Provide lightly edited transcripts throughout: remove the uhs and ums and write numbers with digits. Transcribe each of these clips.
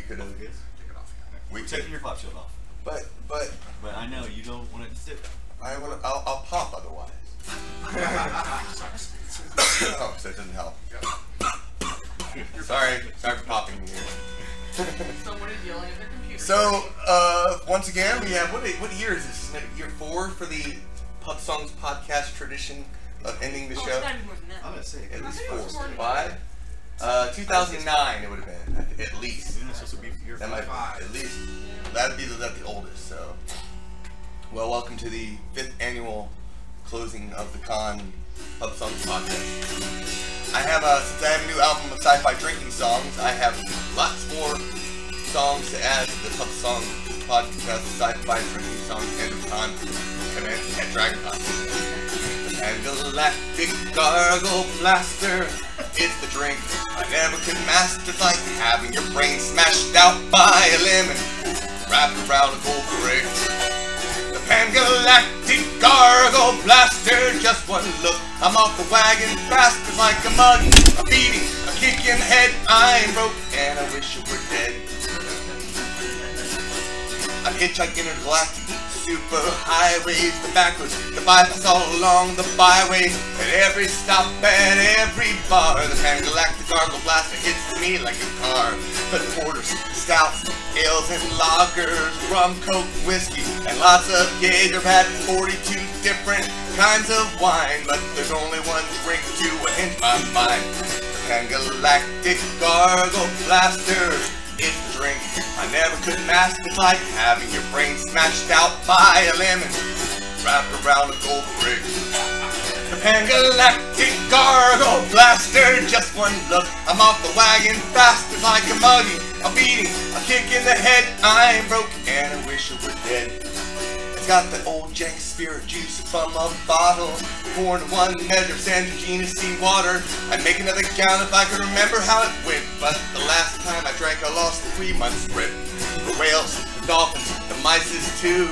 could have. Take it off. We taking your pop shield off. But I know you don't want it to sit. I'll pop otherwise. Oh, so it doesn't help. Sorry for popping here. Someone is yelling at their computer. So, once again, we have, what year is this? Isn't it year 4 for the Pub Songs podcast tradition of ending the show? It's gotta be more than that. I'm gonna say At least I think 4. it's 5? 2009 it would have been, at least. Isn't it supposed to be year That might 5? be, at least. That'd be the oldest, so. Well, welcome to the 5th annual closing of the con Pub Songs podcast. I have since I have a new album of sci-fi drinking songs, I have lots more songs to add to the Pub Songs podcast, sci-fi drinking songs end of time at DragonCon. And Galactic Gargoyle Blaster is the drink I never could master, like having your brain smashed out by a lemon wrapped around a gold brick. The Pan-Galactic Gargoyle Blaster, just one look, I'm off the wagon faster like a mug, a beating, a kick in the head, I'm broke and I wish you were dead. I'm hitchhiking in Galactic super highways, the backwards, the bypass all along the byways, at every stop, at every bar, the Pan-Galactic Gargoyle Blaster hits me like a car. But porters, stouts, ales and lagers, rum, coke, whiskey, and lots of Gator had 42 different kinds of wine, but there's only one drink to hinge my mind. The Pan-Galactic Gargoyle Blaster is the drink I never could master. It's like having your brain smashed out by a lemon wrapped around a gold brick. The Pan-Galactic Gargoyle Blaster, just one look, I'm off the wagon faster like a muggy, a beating, a kick in the head, I'm broke and I wish I were dead. It's got the old jank spirit juice from a bottle, pour in 1 measure of Sandrina seawater. I'd make another gallon if I could remember how it went, but the last time I drank I lost 3 months' grip. The whales, the dolphins, the mices too,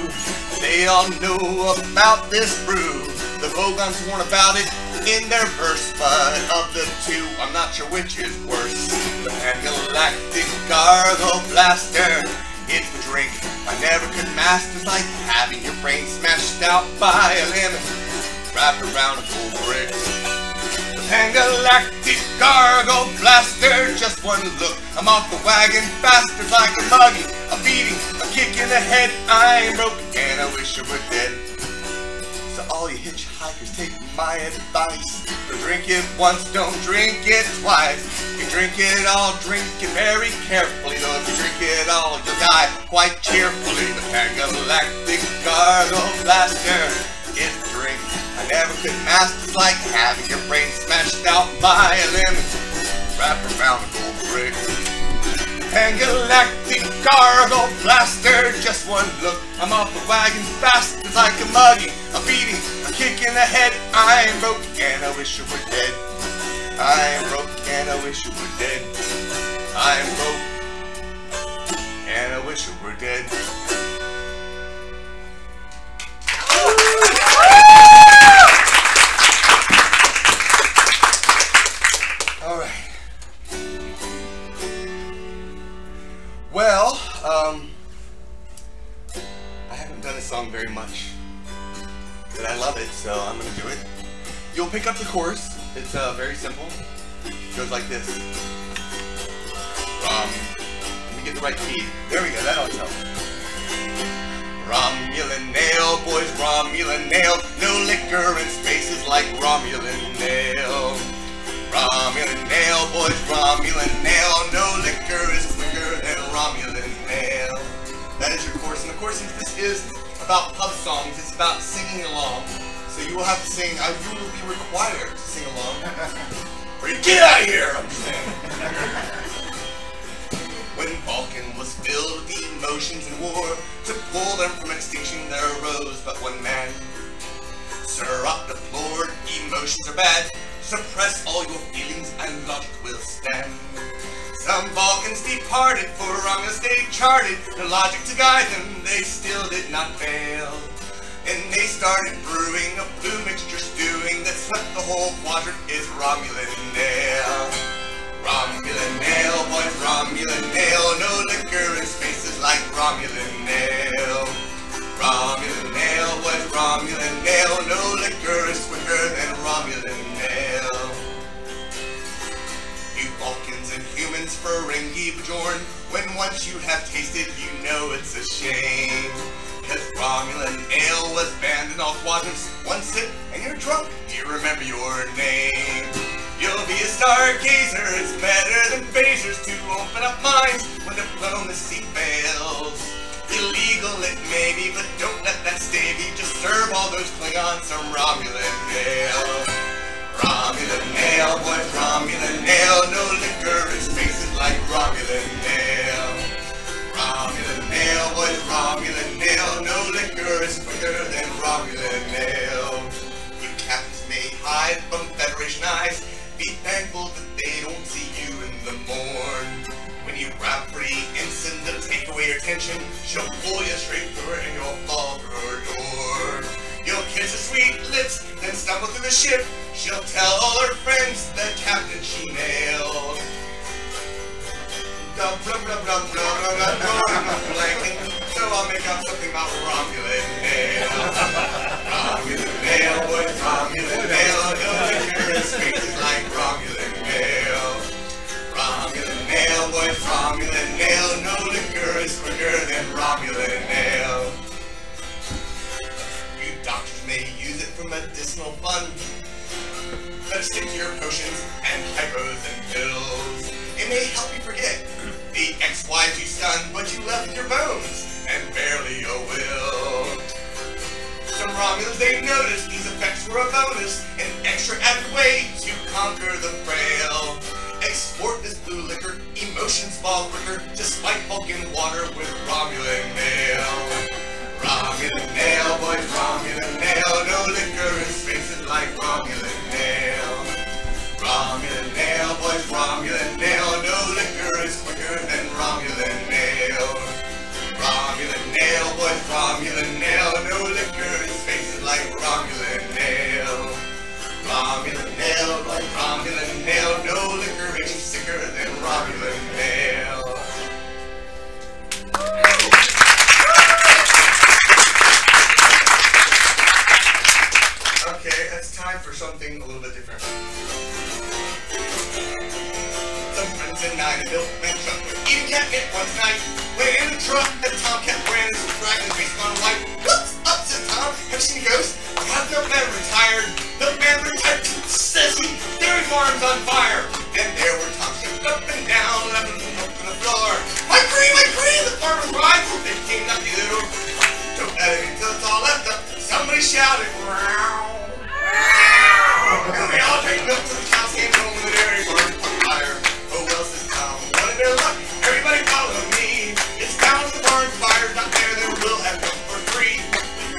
they all know about this brew. The Vogons warn about it in their verse, but of the two, I'm not sure which is worse. The Pan-Galactic Gargoyle Blaster, it's the drink I never could master, like having your brain smashed out by a lemon wrapped around a gold brick. The Pan-Galactic Gargoyle Blaster, just one look, I'm off the wagon faster like a muggy, a beating, a kick in the head, I'm broke and I wish I were dead. So all you hitchhikers, take my advice. Drink it once, don't drink it twice. You drink it all, drink it very carefully. Though if you drink it all, you'll die quite cheerfully. The Pan-Galactic Gargoyle Blaster is the drink I never could master. It's like having your brain smashed out by a lemon wrapped around a gold brick. Pan-Galactic Gargoyle Blaster, just one look, I'm off the wagon fast. It's like a muggy, a beating, a kick in the head, I'm broke and I wish I were dead. I'm broke and I wish I were dead. I'm broke and I wish I were dead. Alright. Well, I haven't done this song very much, but I love it, so I'm gonna do it. You'll pick up the chorus. It's very simple. It goes like this. Let me get the right key. There we go. That always helps. Romulan Ale, boys, Romulan Ale. No liquor in spaces like Romulan Ale. Romulan Ale, boys, Romulan Ale. No liquor is quicker than Romulan Ale. That is your chorus, and of course, since this is about pub songs, it's about singing along. So you will have to sing. You will be required to sing along. Or you get out of here! I'm just saying. When Vulcan was filled with emotions and war, to pull them from extinction there arose but one man. Sirrah deplored, emotions are bad. Suppress all your feelings and logic will stand. Some Vulcans departed, for Romulus they charted, no logic to guide them, they still did not fail. And they started brewing a blue mixture stewing that swept the whole quadrant is Romulan Ale. Romulan Ale, boys, Romulan Ale, no liquor Romulan Ale. Romulan Ale, boys, Romulan Ale. No liquor is quicker than Romulan Ale. You Vulcans and humans, Ferengi Bjorn, when once you have tasted, you know it's a shame. Cause Romulan Ale was banned in all quadrants. One sip and you're drunk, do you remember your name? You'll be a stargazer, it's better than phasers to open up minds when diplomacy fails. Illegal it may be, but don't let that stave you. Just serve all those Klingons some Romulan Ale. Romulan Ale, boys, Romulan Ale. No liquor is tasted like Romulan Ale. Romulan Ale, boys, Romulan Ale. No liquor is quicker than Romulan Ale. You captains may hide from Federation eyes. Be thankful that they don't see you in the morn. When you grab pretty ensign to take away your tension, she'll pull you straight through and you'll fall through her door. You'll kiss her sweet lips, then stumble through the ship. She'll tell all her friends the captain she nailed. So I'll make up something about Romulan Ale. Romulan Ale, boys, Romulan Ale. No liquor is sweet like Romulan Ale. Romulan Ale, boys, Romulan Ale. No liquor is quicker than Romulan Ale. You doctors may use it for medicinal fun. Better stick to your potions and hypos and pills. It may help you forget the ex-wives you stunned, but you left your bones and barely a will. Some Romulans, they noticed these effects were a bonus, an extra added way to conquer the frail. Export this blue liquor, emotions fall quicker, despite Vulcan water with Romulan Ale. Romulan Ale, boys, Romulan Ale. No liquor is tasted like Romulan Ale. Romulan Ale, boys, Romulan Ale. No liquor is quicker than Romulan Ale. Romulan Ale, boys, Romulan Ale. No liquor is tasted like Romulan Ale. Romulan Ale, boys, Romulan Ale. No liquor is sicker than Romulan Ale. Okay, it's time for something a little bit different. Some friends and I, the milkman truck, were eating catnip one night. When in the truck, the Tomcat ran into some dragon based on white. Whoops! Up, said Tom. Have you seen ghosts? Have no man retired. The man retired, says he. Dairy farm's on fire. And there were Tom shipped up and down, left them milk on the floor. My cream, the farmer cried. They came up to the door. Don't let it until it's all left up. Somebody shouted, wow. And we all drank milk till the cows came home with the dairy farm on fire. Oh well, says Tom, what a bit of luck. Everybody follow me. It's down to the barn fire, not there, then we'll have milk for free.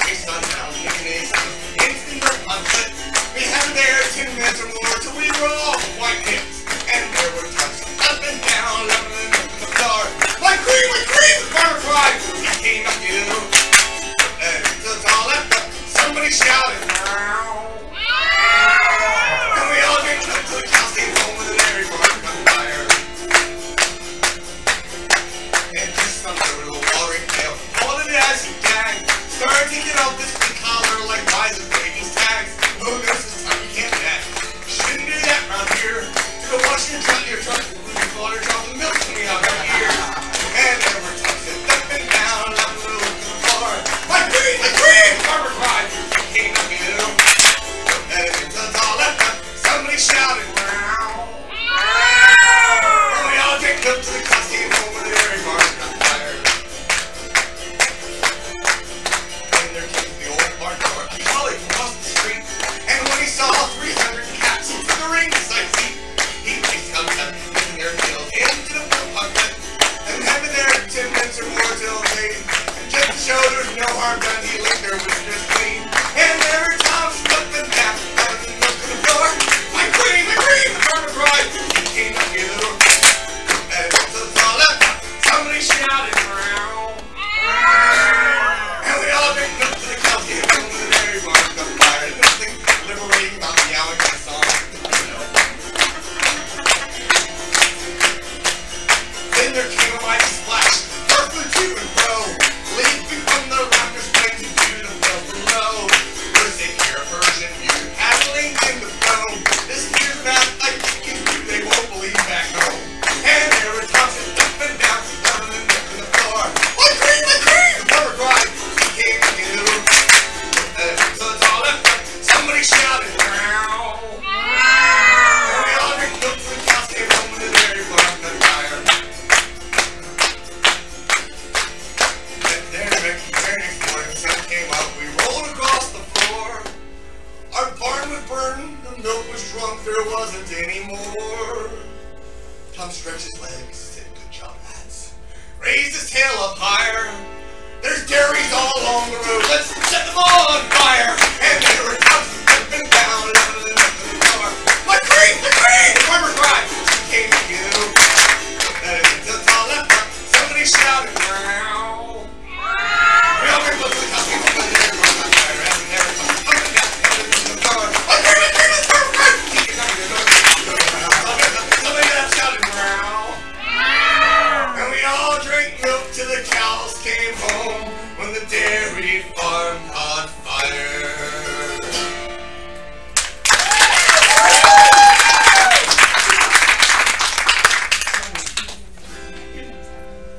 Based on town, mayonnaise, instant milk on foot. We had it there 10 minutes or more till we were all white hips. And there were Toms up and down, loving the milk on the floor. My cream, the farmer cried. He came up to you. And until it's all left up, somebody shouted, wow. And we all drank milk till the cows came home with the dairy farm on fire. And just some sort of a watering tail, all of it as you gang. Started taking off this big collar like Liza's baby's tags. Oh, there's this time you can't act. Shouldn't do that around here. To go wash your truck with the water, drop the milk coming out right here. And there were Toms sitting up and down, laughing a little to the floor. My cream, the farmer cried. He came up to you. And until it's all left up, somebody shouted, wow. And we all drank up to the cows came home with the dairy farm on fire. And there came the old barn door. He hollered across the street. And when he saw 300 cats into the ring to sightsee, he placed comes up, using their tails into the milk hut. And had been there 10 minutes or more till they. And just to show there's no harm done, he licked their whiskers clean. And there were Toms up and down, having the milk on the floor. My cream, the farmer cried. He came up to the door. And until it's all left, somebody shouted, wow. And we all drank milk to the cows came home with the dairy farm on fire. Nothing liberating about the Meowing song. Then there came a mighty splash, earth flew to and fro. sail up higher. There's dairies all along the road. Let's set them all on fire. And there were trucks up and down and up and up and down. My cream, the cream! The farmer cried. She came to you. That is the tall left. Somebody shouted, wow. We all went close to the house. We opened the door. We went on fire. And there was up and down. My cream, the cream, the farmer cried. He came down to the door. Somebody got shouted, wow. And we all drank milk till the cows came home when the dairy farm caught fire.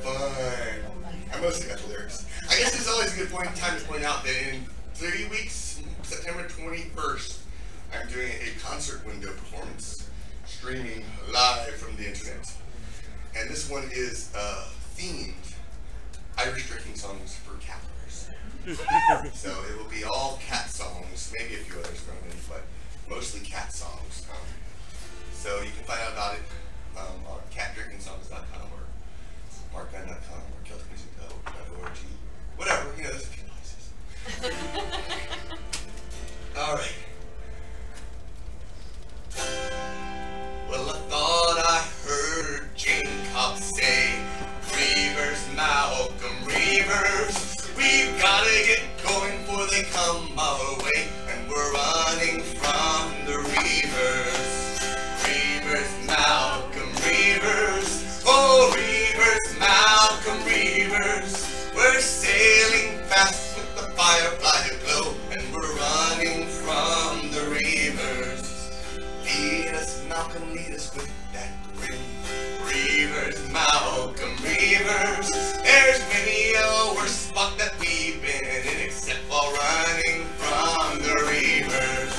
Fine. I mostly got the lyrics. I guess it's always a good time to point out that in 3 weeks, September 21st, I'm doing a concert window performance, streaming live from the internet. And this one is themed Irish drinking songs for cat lovers. So it will be all cat songs, maybe a few others thrown in, but mostly cat songs. So you can find out about it on catdrinkingsongs.com or marcgunn.com or celticmusic.org. Whatever, you know, there's a few places. All right. Well, I thought I heard Jane Cobb say, Reavers, Malcolm Reavers, we've gotta get going before they come our way, and we're running from the Reavers. Reavers, Malcolm Reavers, oh Reavers, Malcolm Reavers, we're sailing fast with the firefly aglow, and we're running from the Reavers. Lead us, Malcolm, lead us with that grin. Reavers, Malcolm Reavers, there's many a worse spot that we've been in, except while running from the Reavers.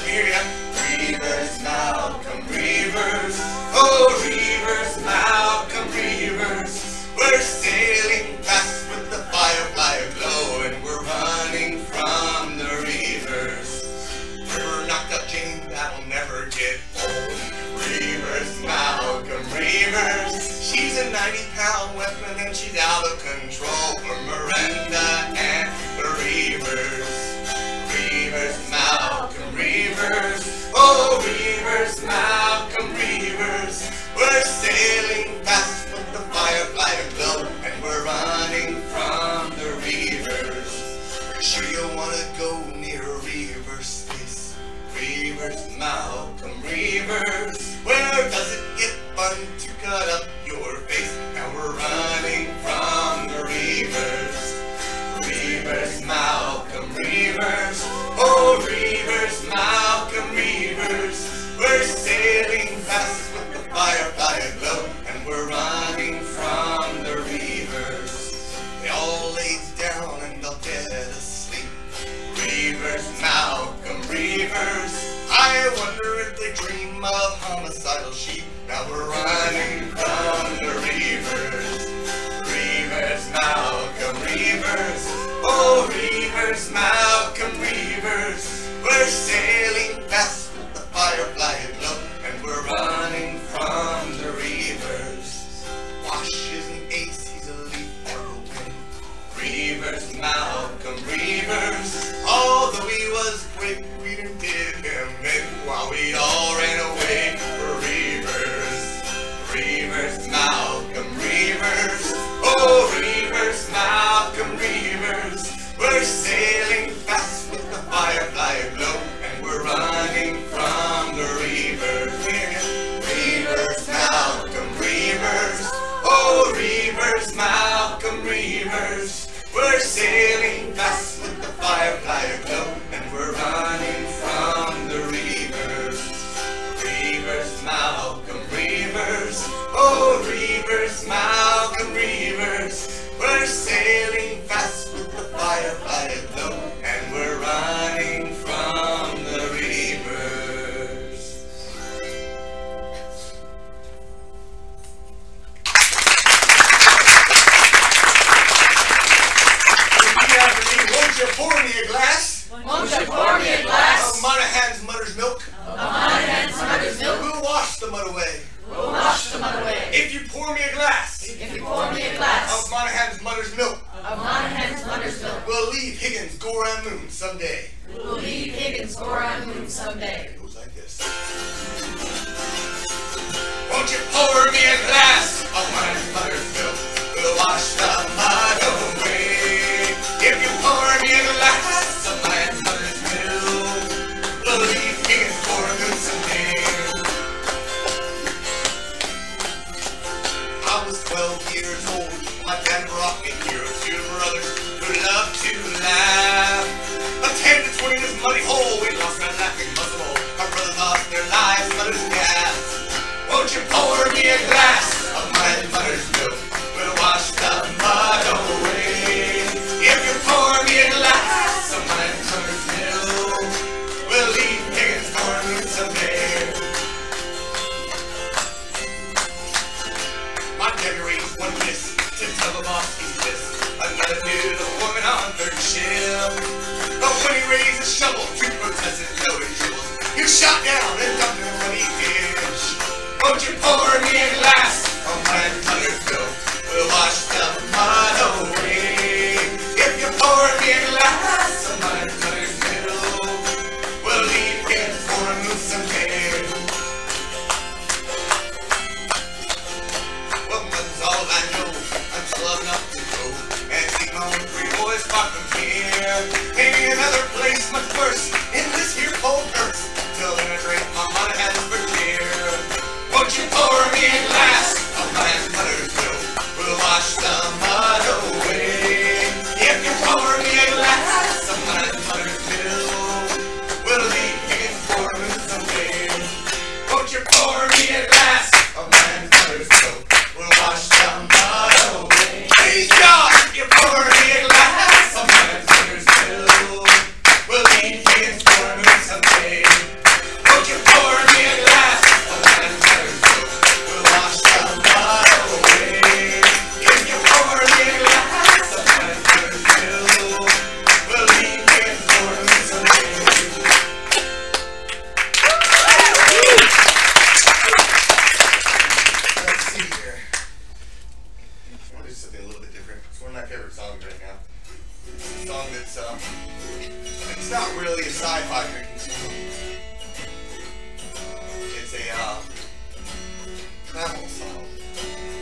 Reavers, Malcolm Reavers, oh Reavers, Malcolm Reavers, we're sailing fast with the firefly aglow, and we're running from the Reavers. River knocked up Jane, that'll never get old. Reavers, Malcolm Reavers, she's a 90-pound weapon and she's out of control for Miranda and the Reavers. Reavers, Malcolm Reavers, oh Reavers, Malcolm Reavers, we're sailing fast with the firefly aglow, and we're running from the Reavers. Are you sure you wanna go near Reavers space? Reavers, Malcolm Reavers, where does it get fun to cut up your face? Now we're running from the Reavers. Reavers, Malcolm Reavers, oh Reavers, Malcolm Reavers, we're sailing fast with the firefly aglow, and we're running from the Reavers. They all laid down and all dead asleep. Reavers, Malcolm Reavers, I wonder if they dream of homicidal sheep. Now we're running from the Reavers. Reavers, Malcolm Reavers, oh Reavers, Malcolm Reavers, we're sailing fast with the firefly aglow, and we're running from the Reavers. Wash isn't ace, he's a leaf for a win. Reavers, Malcolm Reavers, although he was quick, we didn't give him in while we all ran away for Reavers. Reavers, Malcolm Reavers, oh Reavers, Malcolm Reavers, we're sailing fast with the firefly aglow, and we're running from the Reavers. Reavers, Malcolm Reavers, oh Reavers, Malcolm Reavers, we're sailing fast with the firefly aglow, and we're running from the Reavers. Reavers, Malcolm Reavers, oh Reavers, Malcolm Reavers, we're sailing fast with the firefly aglow, and we're running from the Reavers. Won't you pour me a glass? Won't you pour me a glass? Of Monahan's mother's milk? Of Monahan's mother's milk? We'll wash the mud away. We'll wash the mud away. If you pour me a glass. If you pour me a glass. Of Monahan's mother's mother's milk. Of Monaghan's mother's milk. We'll leave Higgins, Goron Moon someday. We'll leave Higgins, Goron Moon someday. It goes like this. Won't you pour me a glass of Monaghan's mother's milk? We'll wash the mud away. If you pour me a glass of Monaghan's mother's milk, we'll leave Higgins, Goron Moon someday. I was 12 years old. My dad brought me here two brothers who loved to laugh. A 10 to 20 this muddy hole. We lost our laughing muzzle hole. Our brothers lost their lives, mother's gas. Won't you pour me a glass of my mother's milk? We'll wash the mud away. If you pour me a glass of my mother's milk, we'll leave Higgins, Goron Moon someday. My daddy raised one kiss to tell the boss he's pissed. Another knew the woman on third shift. But when he raised his shovel to protest his loaded jewels, he was shot down and dumped in a muddy ditch. Won't you pour me a glass of my mother's milk? We'll wash the mud away. If you pour me a glass of my mother's milk, we'll leave Higgins, Goron Moon someday. Well, that's all I know. I'm slow enough to go and see my own three boys far from here. Maybe another place much worse in this here cold earth. Till then I drink my Monaghan's for cheer. Won't you pour me a glass of my mother's milk? We'll wash the mud away. If you pour me a glass of my mother's milk, we'll leave Higgins, Goron Moon someday. Won't you pour me a glass of my mother's milk? We'll wash the mud away. Please God, if you pour me a glass of my mother's milk, we'll leave Higgins, Goron Moon someday. Won't you pour me a glass of my mother's milk? We'll wash the mud away. If you pour me a glass of my mother's milk, we'll leave Higgins, Goron Moon someday. Let's see here. I want to do something a little bit different. It's one of my favorite songs right now. It's a song that's it's not really a sci-fi drinking song. It's a travel song,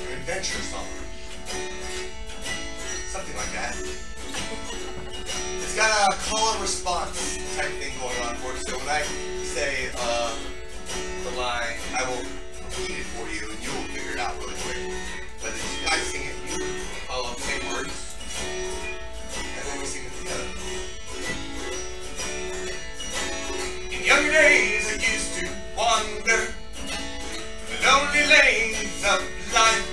an adventure song, something like that. It's got a call and response type thing going on for it. So when I say the line, I will repeat it for you and you will figure it out really quick. But if you guys sing it, you follow the same words, and then we sing it together. In younger days, I used to wander the lonely lanes of life,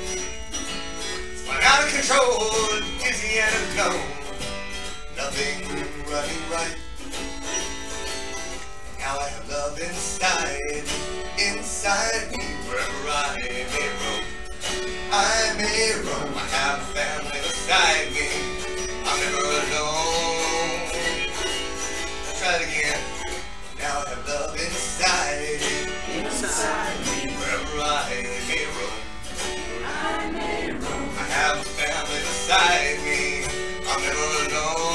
spun out of control, dizzy and alone, nothing running right. Now I have love inside me, wherever I may roam. I may roam, I have a family beside me, I'm never alone. Let's try it again. Now I have love inside me, wherever I may roam. I have a family beside me, I'm never alone.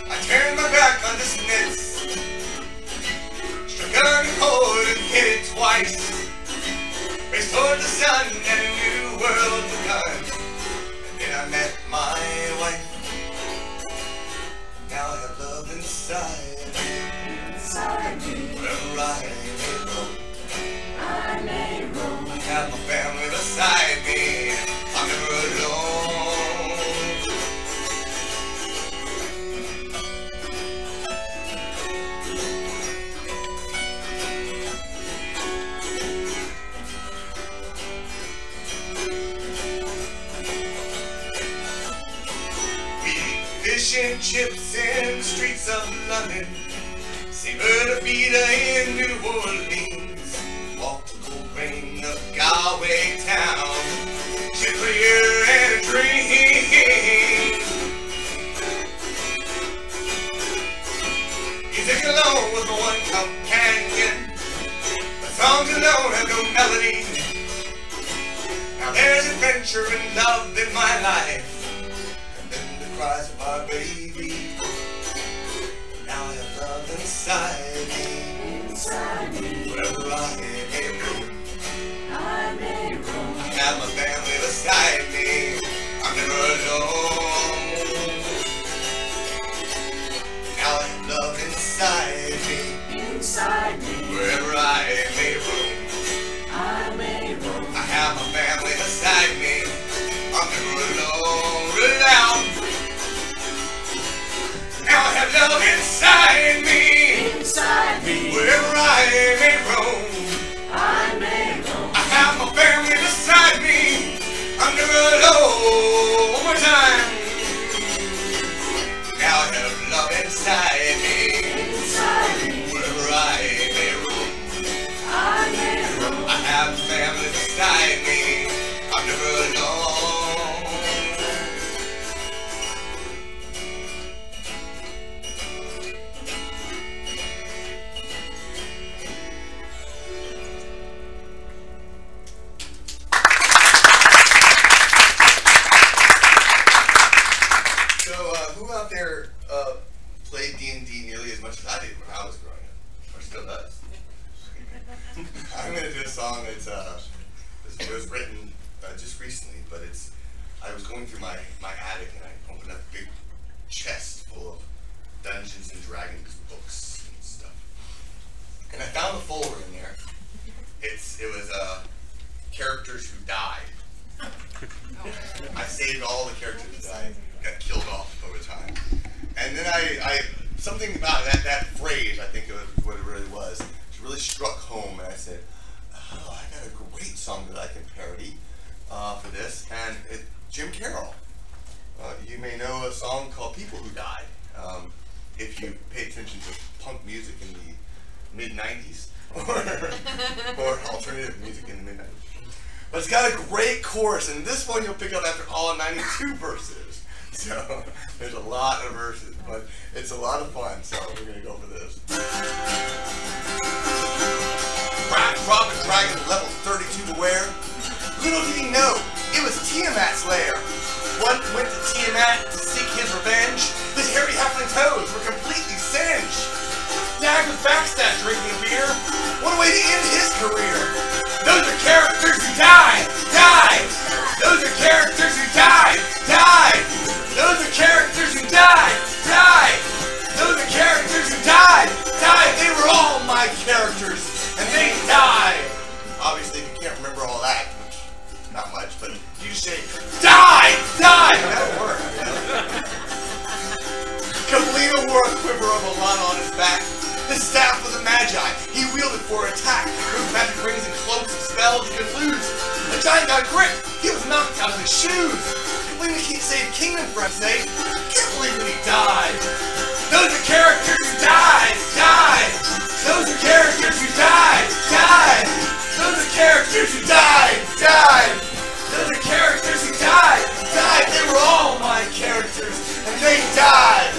I turned my back on this nest, struck a gun hold and hit it twice, raced toward the sun and a new world begun. I met my wife. Now I have love inside me, wherever I may roam. I have my family beside me, I'm never alone. Fish and chips in the streets of London, savor the pita in New Orleans, walk the cold rain of Galway town, shit for you and a dream. Music alone was my one companion, but Songs alone have no melody. Now there's adventure and love in my life. And then the cries of our baby. Now I have love inside me. Wherever I may roam, I have my family beside me. I'm never alone. Now I have love inside me. Wherever I may roam, I have my family beside me. I'm never alone. Now I have love inside me. Wherever I may roam, I have my family beside me. I'm never alone. One more time. Now I have love inside me. Wherever I may roam, I have my family beside me. I'm never alone. There played D&D nearly as much as I did when I was growing up, or still does. I'm going to do a song that's it was written just recently, but I was going through my attic and I opened up a big chest full of Dungeons and Dragons books and stuff, and I found a folder in there. It was characters who died. I saved all the characters who died. Got killed off over time, and then I something about that phrase, I think it was what it really was. It really struck home, and I said, "Oh, I got a great song that I can parody for this." And Jim Carroll. You may know a song called "People Who Died" if you pay attention to punk music in the mid-90s or alternative music in the mid-90s. But it's got a great chorus, and this one you'll pick up after all 92 verses. So there's a lot of verses, but it's a lot of fun, so we're going to go for this. Robin Dragon level 32 beware. Little did he know, it was Tiamat's lair. One went to Tiamat to seek his revenge. His hairy halfling toes were completely singed. Dag was backstabbed drinking a beer. What a way to end his career. Those are characters who died. Those are characters who died. Those are characters who died. Those are characters who died. They were all my characters, and they died. Obviously, if you can't remember all that, which not much, but you say, die! That'll work. Kalina wore a quiver of a lot on his back. His staff was a magi. He wielded for attack. Through magic rings and cloaks and spells he could lose. The giant got grip. He was knocked out of his shoes. Kalina saved Kingdom for his sake. Can't believe when he died. Those are characters who died. Those are characters who died. Those are characters who died. Those are characters who died. They were all my characters, and they died.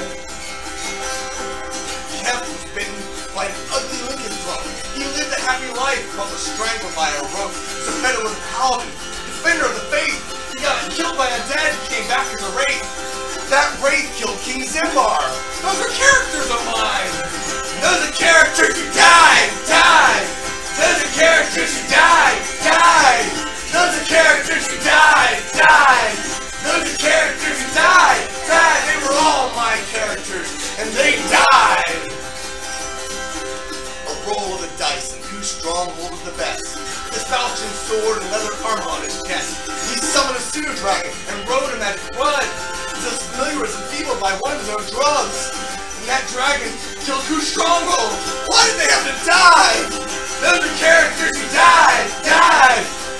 Kemp was bitten by an ugly lycanthrope. He lived a happy life, but was strangled by a rope. Zepeda was a paladin, defender of the faith. He got killed by a dead and came back as a wraith. That wraith killed King Zimbar. Those are characters of mine. Those are characters who died. Those are characters who died. Those are characters who died. Those are characters who died. They were all my characters, and they died. A roll of the dice, and whose stronghold was the best. His falchion sword and leather armor on his chest. He summoned a pseudo dragon and rode him at his blood. His familiar was enfeebled by one of his own drugs. And that dragon killed whose stronghold? Why did they have to die? Those are characters who died.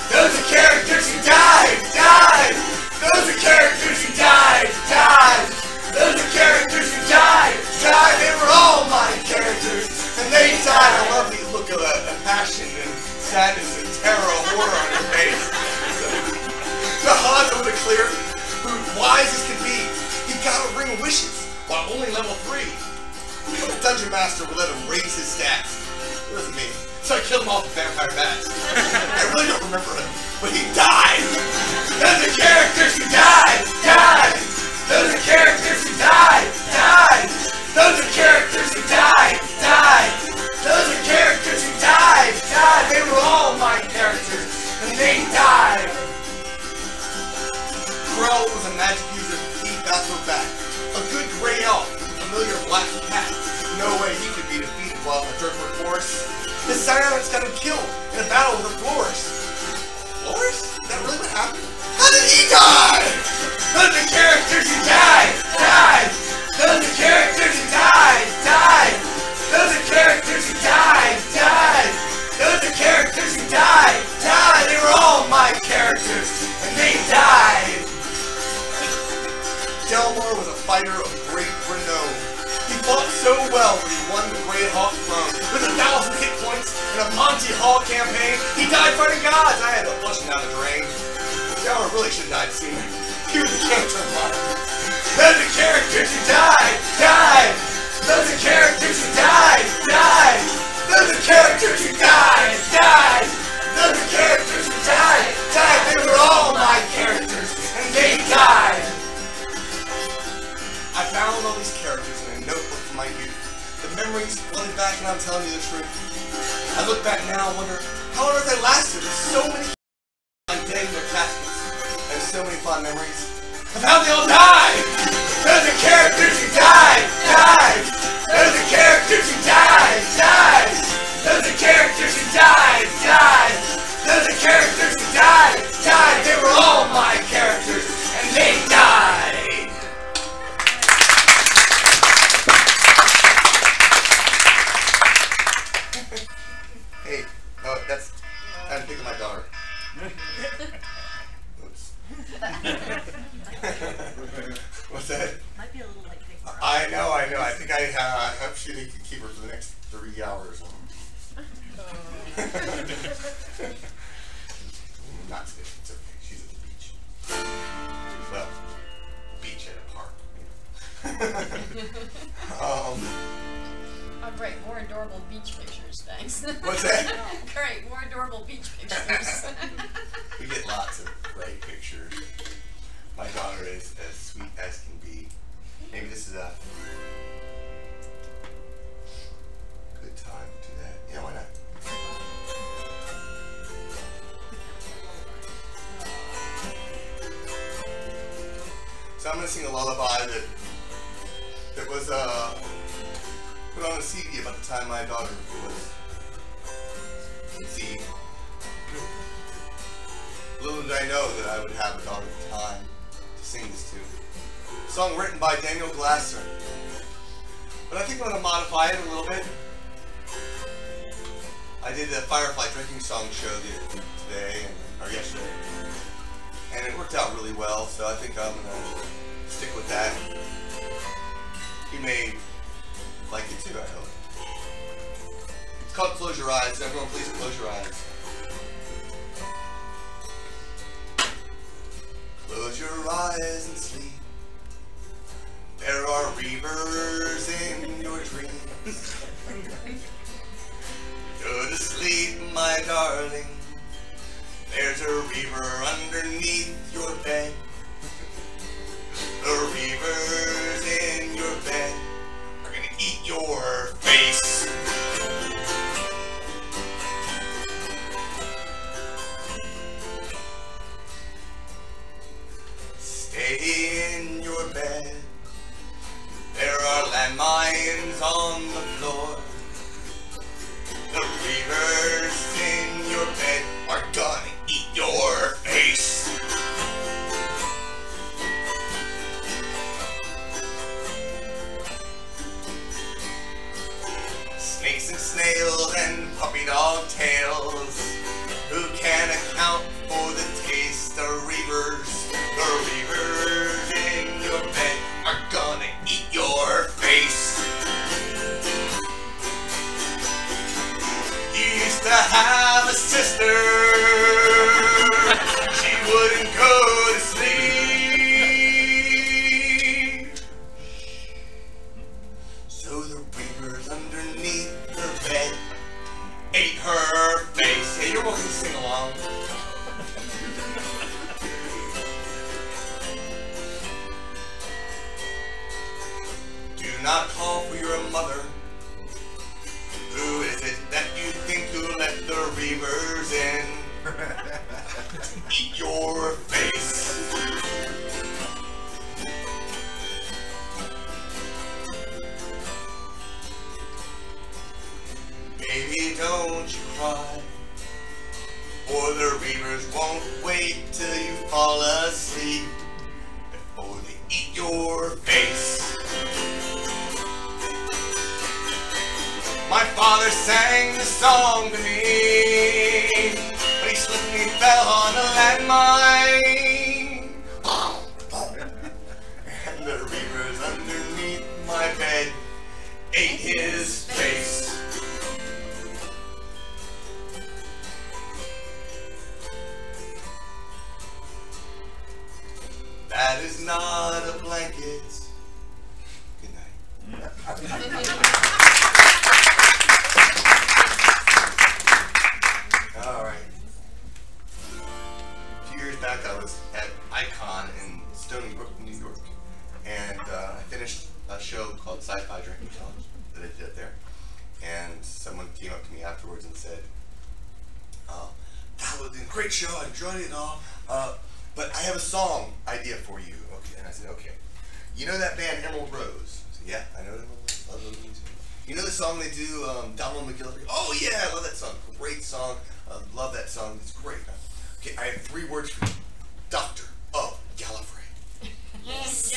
Those are characters who died. Those are characters who died. Those are characters who died. They were all my characters, and they died. I love the look of passion and sadness and terror and horror on his face. The Hanzo was clear, who wise as could be. He got a ring of wishes, while only level 3. The dungeon master would let him raise his stats. It wasn't me. So I killed him off with vampire bats. I really don't remember him, but he died. Those are characters who died. Those are characters who died. Those are characters who died. Those are characters who died. They were all my characters, and they died. Grell was a magic user with deep back. A good gray elf, a familiar black cat. No way he could be defeated while in the Dirtwood Forest. His silence got him killed in a battle with the Flores. Flores? Is that really what happened? How did he die? Those are characters who died. Those are characters who died. Those are characters who died. Those are characters who died. They were all my characters, and they died. Delmore was a fighter of great renown. He fought so well that he won the Great Hawk throne. With 1,000 hit points in a Monty Hall campaign, he died fighting gods. I had to flush him down the drain. Delmore really should have died sooner. He was the cancer of mine. Those are characters who died. Those are characters who died. Those are characters who died. Those are characters who died. They were all my characters, and they died. I found all these characters in a notebook from my youth. The memories flooded back, and I'm telling you the truth. I look back now and wonder how on earth I lasted with so many like dead in their caskets, and so many fond memories of how they all died. Those are characters who died. Those are characters who died. Those are characters who died. Those are characters who died. They were all my characters, and they died. Hey, oh, that's, I'm thinking my daughter. Oops. What's that? Might be a little like big. I know. I think I hope she can keep her for the next 3 hours. Not today. It's okay. She's at the beach. Well, beach at a park. Oh, great. More adorable beach pictures, thanks. What's that? Great. More adorable beach pictures. We get lots of great pictures. My daughter is as sweet as can be. Maybe this is a good time to do that. Yeah, why not? So I'm going to sing a lullaby that was put on a CD about the time my daughter was conceived. Little did I know that I would have a daughter at the time to sing this to. A song written by Daniel Glasser. But I think I'm going to modify it a little bit. I did the Firefly drinking song show today, or yesterday. And it worked out really well, so I think I'm going to stick with that. You may like it too, I hope. It's called Close Your Eyes. Everyone please close your eyes. Close your eyes and sleep. There are reavers in your dreams. Go to sleep, my darling. There's a reaver underneath your bed. The reavers in your bed are gonna eat your face. Stay in your bed. There are landmines on the floor. The reavers in your bed are gonna eat your face. Snakes and snails and puppy dog tails. Who can account for the taste of reavers? The reavers in your bed are gonna eat your face. You used to have a sister. She wouldn't go to sleep. So the reavers underneath her bed ate her rousing. Eat your face. Baby, don't you cry, or the reavers won't wait till you fall asleep before they eat your face. My father sang the song to me, but he slipped and he fell on a landmine. And the reavers underneath my bed ate his face. That is not a blanket. Good night. All right. A few years back, I was at Icon in Stony Brook, New York, and I finished a show called Sci-Fi Drinking Challenge that I did there. And someone came up to me afterwards and said, "That was a great show. I enjoyed it all. But I have a song idea for you." Okay, and I said, "Okay. You know that band Emerald Rose?" I said, "Yeah, I know Emerald Rose. Love those music. You know the song they do, Donald McGillivray?" "Oh yeah, I love that song. Great song. Love that song. It's great." Okay, I have 3 words for you. Doctor of Gallifrey. Yes.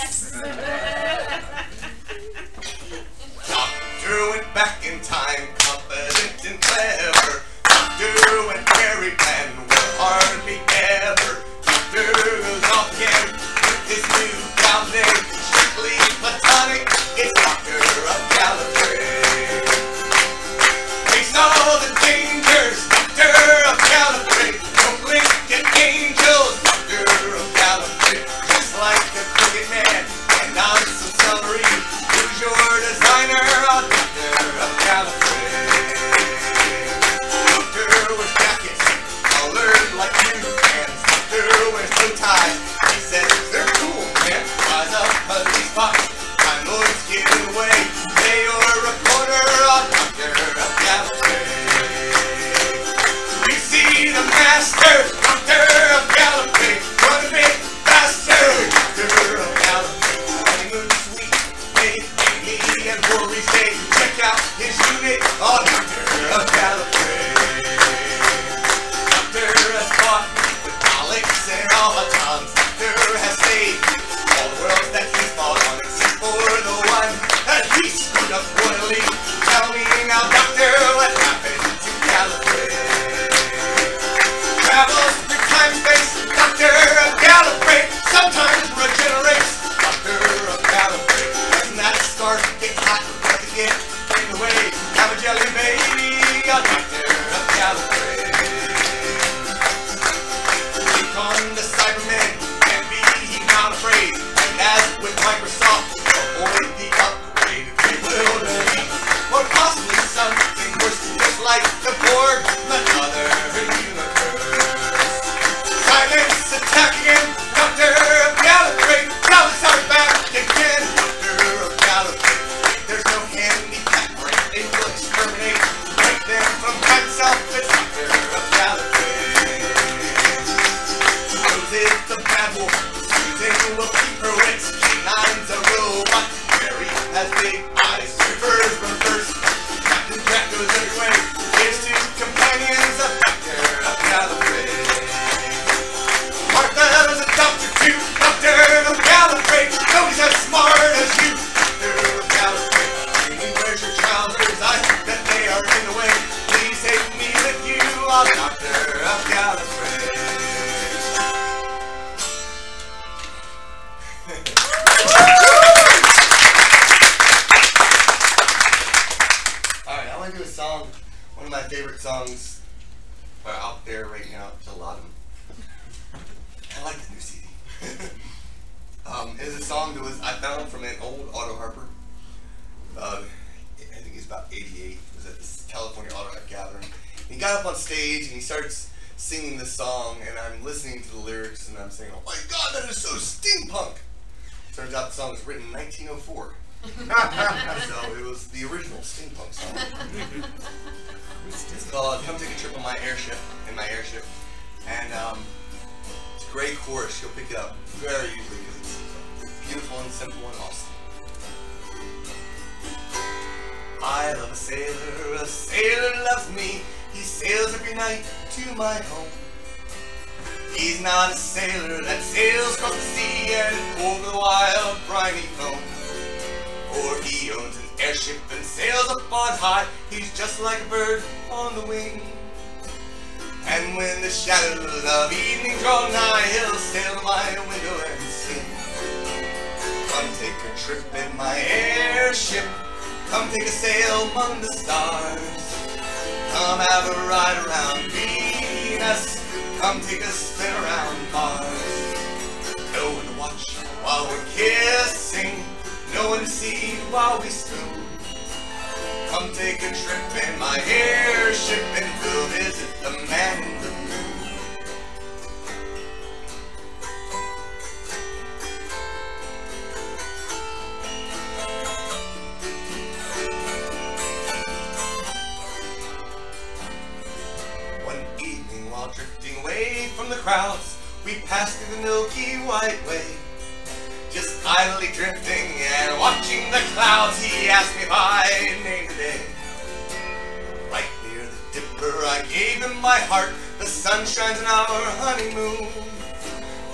Doctor went back in time, confident and clever. Doctor went very planned, will hardly ever. Doctor goes off again with his new gal name, strictly platonic. It's Doctor of Gallifrey. Face all the dangers, Doctor of Gallifrey. Don't blink at angels, Doctor of Gallifrey. Just like a crooked man and on some celery. Who's your designer? Doctor of Gallifrey. Doctor wears jackets, colored like new pants. Doctor wears no tie. He says they're cool, man. Rise up, police box. Time lords get away. They are a corner of Doctor of Gallifrey. You see the master, Doctor of Gallifrey. Run a bit faster, Doctor of Gallifrey. Honeymoon suite, made Amy and Rory's day. Check out his unit, Doctor of Gallifrey. Doctor has fought with Daleks and automatons. Doctor has saved all the worlds that he's fought on, except for the one that he screwed up royally. Tell me now, Doctor, what happened to Gallifrey? Travels through time space, Doctor of Gallifrey. Sometimes regenerates, Doctor of Gallifrey. And that scarf gets hot, got to get in the way. Have a jelly baby, Doctor of Gallifrey. Take on the Cybermen and be not afraid. And as with Microsoft, avoid the upgrade. They will delete, or possibly something worse, just like the Borg, another universe. Silence attacking, Doctor of Gallifrey. Daleks are back again, Doctor of Gallifrey. There's no handicap break, they will exterminate. Break them from time itself, it's Doctor of Gallifrey. Rose is the bad wolf, Susan will keep her wits. K9's a robot, Mary has big eyes, reverse, reverse. Captain Jack goes every way, his 2 companions of Doctor of Gallifrey. Martha's a doctor too, Doctor of Gallifrey. Nobody's as smart as you, Doctor of Gallifrey. Amy, where's your trousers? I think that they are in the way. Please take me with you, Doctor of Gallifrey. Alright, I want to do a song, one of my favorite songs out there right now, to a lot of them. I like the new CD. It's a song that I found from an old Auto Harper. I think it's about 88. It was at this California Auto Harp gathering. And he got up on stage and he starts singing this song, and I'm listening to the lyrics and I'm saying, "Oh my God, that is so steampunk!" Turns out the song was written in 1904. So it was the original steampunk song. It's called "Come Take a Trip on My Airship," in my airship, and it's a great chorus. You'll pick it up very easily because it's beautiful and simple and awesome. I love a sailor loves me. He sails every night to my home. He's not a sailor that sails across the sea and over the wild briny foam. Or he owns an airship and sails up on high. He's just like a bird on the wing. And when the shadows of evening draw nigh, he'll sail to my window and sing. Come take a trip in my airship. Come take a sail among the stars. Come have a ride around Venus. Come take a spin around Mars. No one to watch while we're kissing. No one to see while we spoon. Come take a trip in my airship and we'll visit the man in the moon. One evening while drifting away from the crowds, we passed through the Milky White Way. Just idly drifting and watching the clouds, he asked me if I named today. Right near the dipper I gave him my heart. The sun shines on our honeymoon.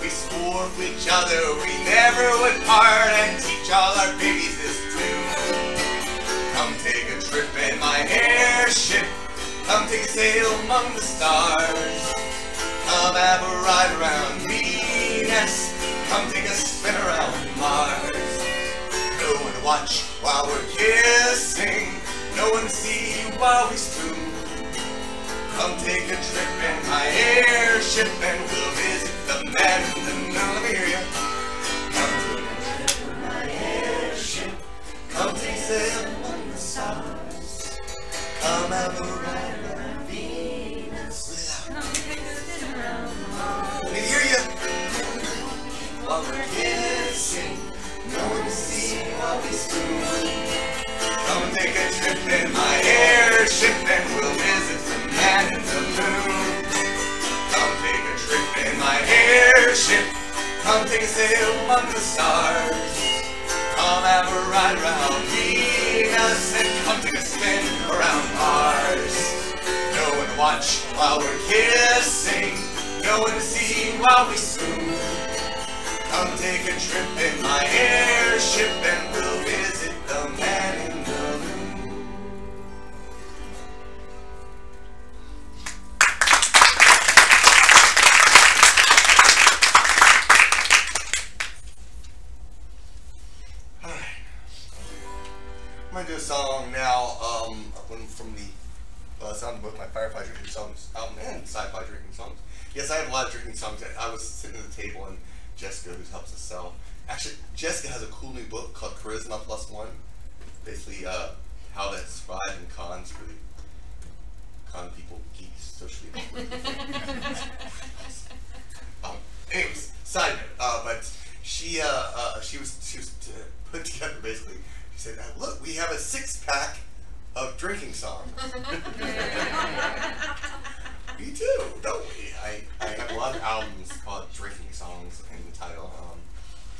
We swore to each other we never would part and teach all our babies this tune. Come take a trip in my airship. Come take a sail among the stars. Come have a ride around Venus. Come take a spin around Mars. No one to watch while we're kissing. No one to see while we spoon. Come take a trip in my airship and we'll visit the man in the moon. Let me hear you. Come take a trip in my airship. Come take a sail among the stars. Come have a ride around Venus. Come take a spin around Mars. Let me hear you. While we're kissing, no one to see while we spoon. Come take a trip in my airship and we'll visit the man in the moon. Come take a trip in my airship. Come take a sail among the stars. Come have a ride around Venus and come take a spin around Mars. No one to watch while we're kissing, no one to see while we spoon. Come take a trip in my airship and we'll visit the man in the moon. Alright. I'm going to do a song now one from the sound of both my Firefly Drinking Songs album and sci-fi drinking songs. Yes, I have a lot of drinking songs. I was sitting at the table and Jessica, who helps us sell. Actually, Jessica has a cool new book called Charisma Plus One. Basically, how to survive in cons for the con people, geeks, socially awkward. Anyways, side note. But she was put together basically. She said, "Look, we have a 6-pack of drinking songs." We do, don't we? I have a lot of albums called Drinking Songs in the title,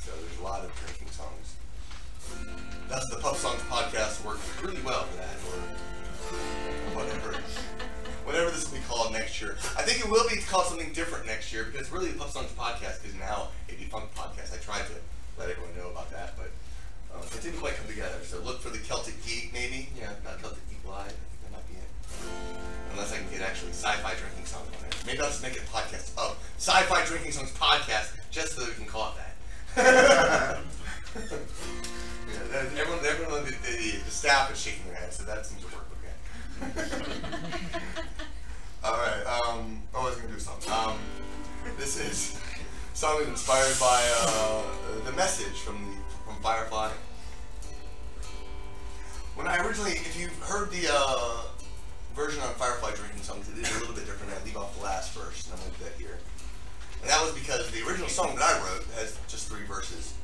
so there's a lot of drinking songs. That's the Pub Songs podcast works really well for that, or whatever this will be called next year. I think it will be called something different next year because really the Pub Songs podcast is now a defunct podcast. I tried to let everyone know about that, but it didn't quite come together. So look for the Celtic Geek, maybe. Yeah, not Celtic Geek Live. I think that might be it. Unless I can get actually sci-fi drinking songs on it. Maybe I'll just make it a podcast of Sci-Fi Drinking Songs podcast, just so that we can call it that. Yeah, everyone the staff is shaking their heads, so that seems to work okay. Alright, I was going to do something. This is a song that's inspired by the message from Firefly. When I originally, if you've heard the version on Firefly Drinking Songs, it is a little bit different. I leave off the last verse, and I'm going to do that here. And that was because the original song that I wrote has just 3 verses.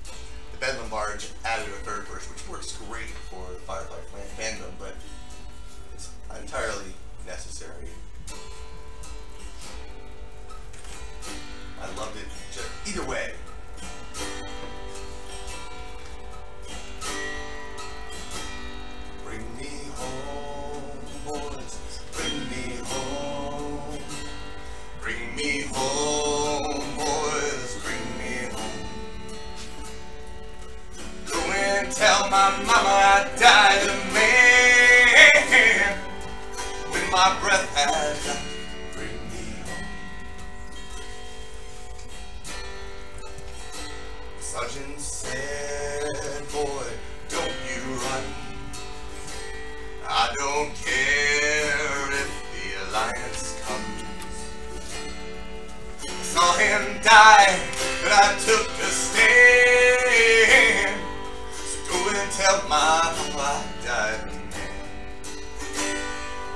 Bedlam Barge added a third verse, which works great for the Firefly fandom, but it's entirely necessary. I loved it. Just, either way. Bring me home, boys. Bring me home. Bring me home, boys. Bring me home. Go and tell my mama I died a man. When my breath has left. Sergeant said, boy, don't you run. I don't care if the Alliance comes. I saw him die, but I took a stand. So go and tell my mama I died, man.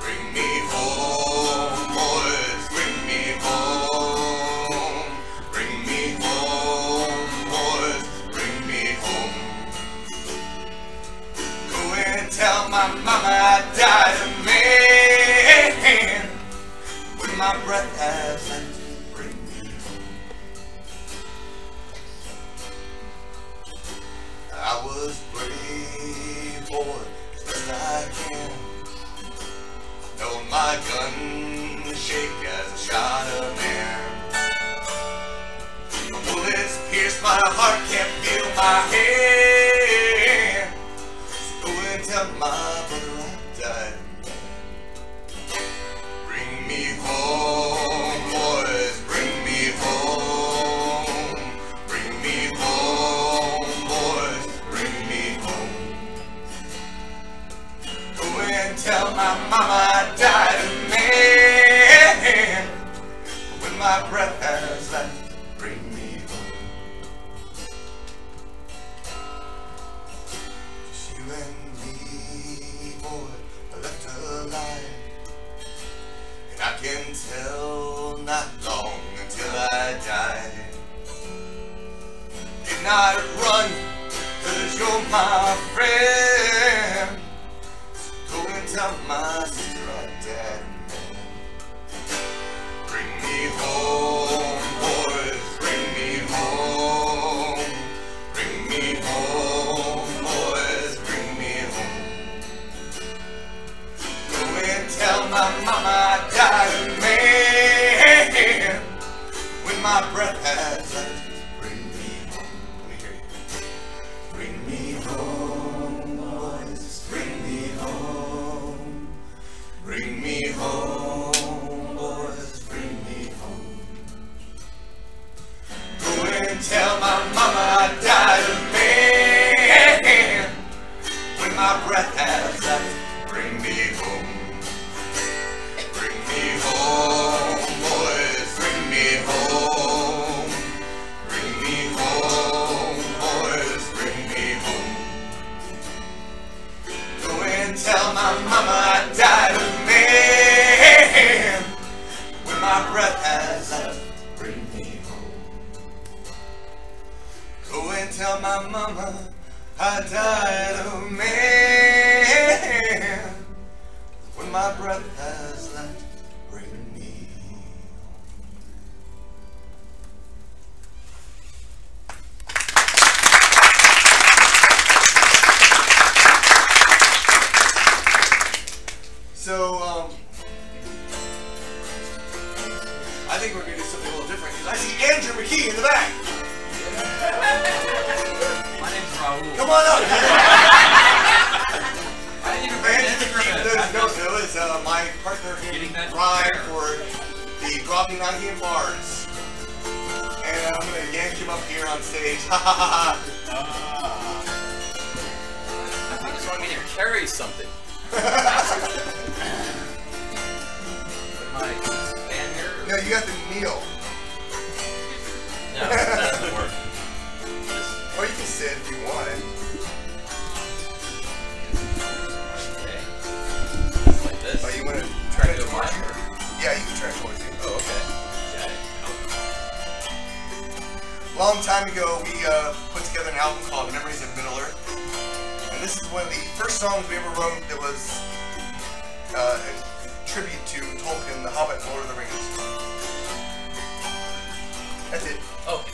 Bring me home, boys, bring me home. Bring me home. Tell my mama I died a man. When my breath has left, bring me home. I was brave, boy, as best I can. I felt my gun shake as I shot a man. The bullets pierced my heart, can't feel my hand. Go and tell my brother I died. Bring me home, boys, bring me home. Bring me home, boys, bring me home. Go and tell my mama I died a man. When my breath has left, bring me home. You and me, boy, are left alive. And I can tell not long until I die. Did not run, 'cause you're my friend. So go and tell my sister I died. Bring me home, boys, bring me home. Bring me home, boys, bring me home. Go and tell my mama I died a man. When my breath has left, bring me home. Let me hear you. Bring me home, boys, bring me home. Bring me home, boys, bring me home. Go and tell my mama I died a man. When my breath has left, bring me home. Bring me home, boys, bring me home. Bring me home, boys, bring me home. Go and tell my mama I died a man. When my breath has left, bring me home. Go and tell my mama I died a man. When my breath has left, bring me So, I think we're going to do something a little different. I see Andrew McKee in the back. My name's Raul. Come on up. I didn't even bring Andrew McKee, for those who don't know, is my partner in rhyme for the Romulan Bars. And I'm going to yank him up here on stage. Ha ha ha ha. I thought you wanted me to carry something. Am I stand here? No, you got to kneel. No, that doesn't work. Or you can sit if you want. Okay. Like this? Oh, you want to turn it Do towards mine? you? Yeah, you can turn it towards you. Oh, okay. Got it. long time ago, we put together an album called Memories of Middle-earth. And this is one of the first songs we ever wrote that was a tribute to Tolkien, The Hobbit, and Lord of the Rings. That's it. Okay.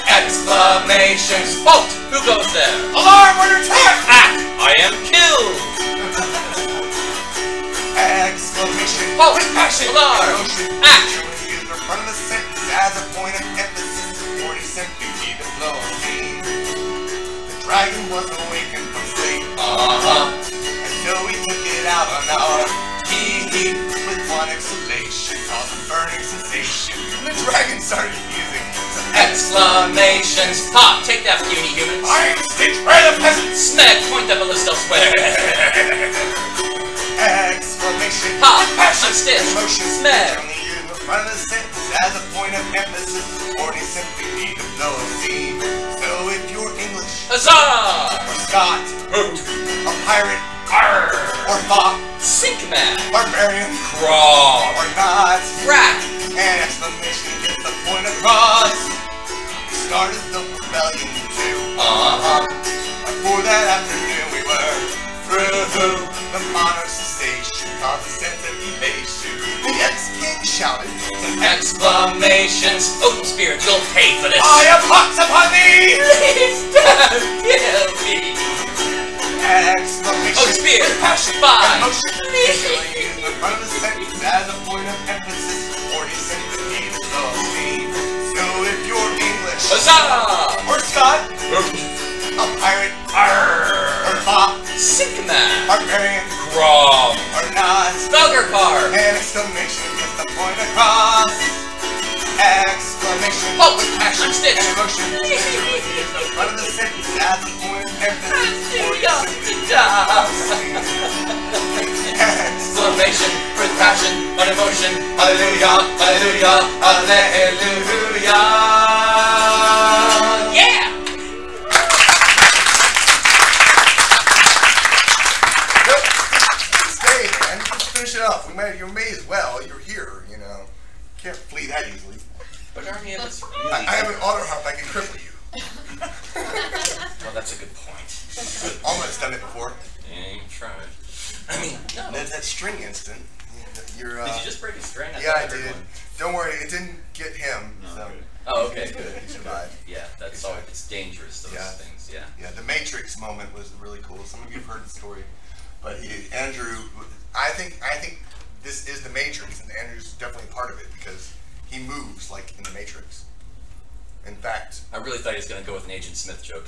Exclamations! Halt! Who goes there? Alarm! Under attack! Act! I am killed! Exclamation! Halt! Action! Alarm! Emotion! Act! Use the front of the sentence as a point of emphasis, or simply need to blow a scene. The dragon was awakened from sleep. And so we took it out on our heat with one exhalation, caused a burning sensation. And the dragon started using some Exclamations! Ha! Take that, puny humans! I'm stitched by the peasants! Snag! Point that ballista elsewhere! Exclamation! Ha! I'm stitched! Emotion! Snag! Only use the front of the sentence as a point of emphasis, or you simply need to blow a scene. So if you're English, Huzzah! or Scot, Hoot! a pirate, Arr! or thought, Sink man! barbarian, Crawl! or not, Frack! an exclamation gets the point across. We started the rebellion too. For that afternoon we were through. spirits will pay for this. I have pox upon thee! Please don't kill me. Exclamation. Oh, spear! Passion. Fine. Emotion. In the front of the sentence as a point of emphasis. 40 cents a game is the same. So if you're English. Huzzah! Or Scot. A pirate. Arr. Or Bop. Sycamore. Barbarian. Grom. Or Nas. Thugger car. An exclamation gets the point across. Exclamation. Oh, with passion stitch. And emotion. In the front of the sentence as a point of emphasis. Exclamation with passion and emotion. Hallelujah, hallelujah, hallelujah. Yeah! Stay, man. Let's finish it up. You may as well. You're here, you know. Can't flee that easily. But aren't you this really I have an auto harp. I can cripple you. Well, that's a good point. Almost done it before. Yeah, you tried. I mean, no. That string instant. You're, Did you just break a string? Yeah, I did. Don't worry, it didn't get him. No, So. good. Oh, okay. Good. He survived. Yeah, that's always, it's dangerous, those Yeah. things, yeah. Yeah, the Matrix moment was really cool. Some of you have heard the story, but Andrew, I think this is the Matrix, and Andrew's definitely a part of it because he moves like in the Matrix. In fact, I really thought he was going to go with an Agent Smith joke.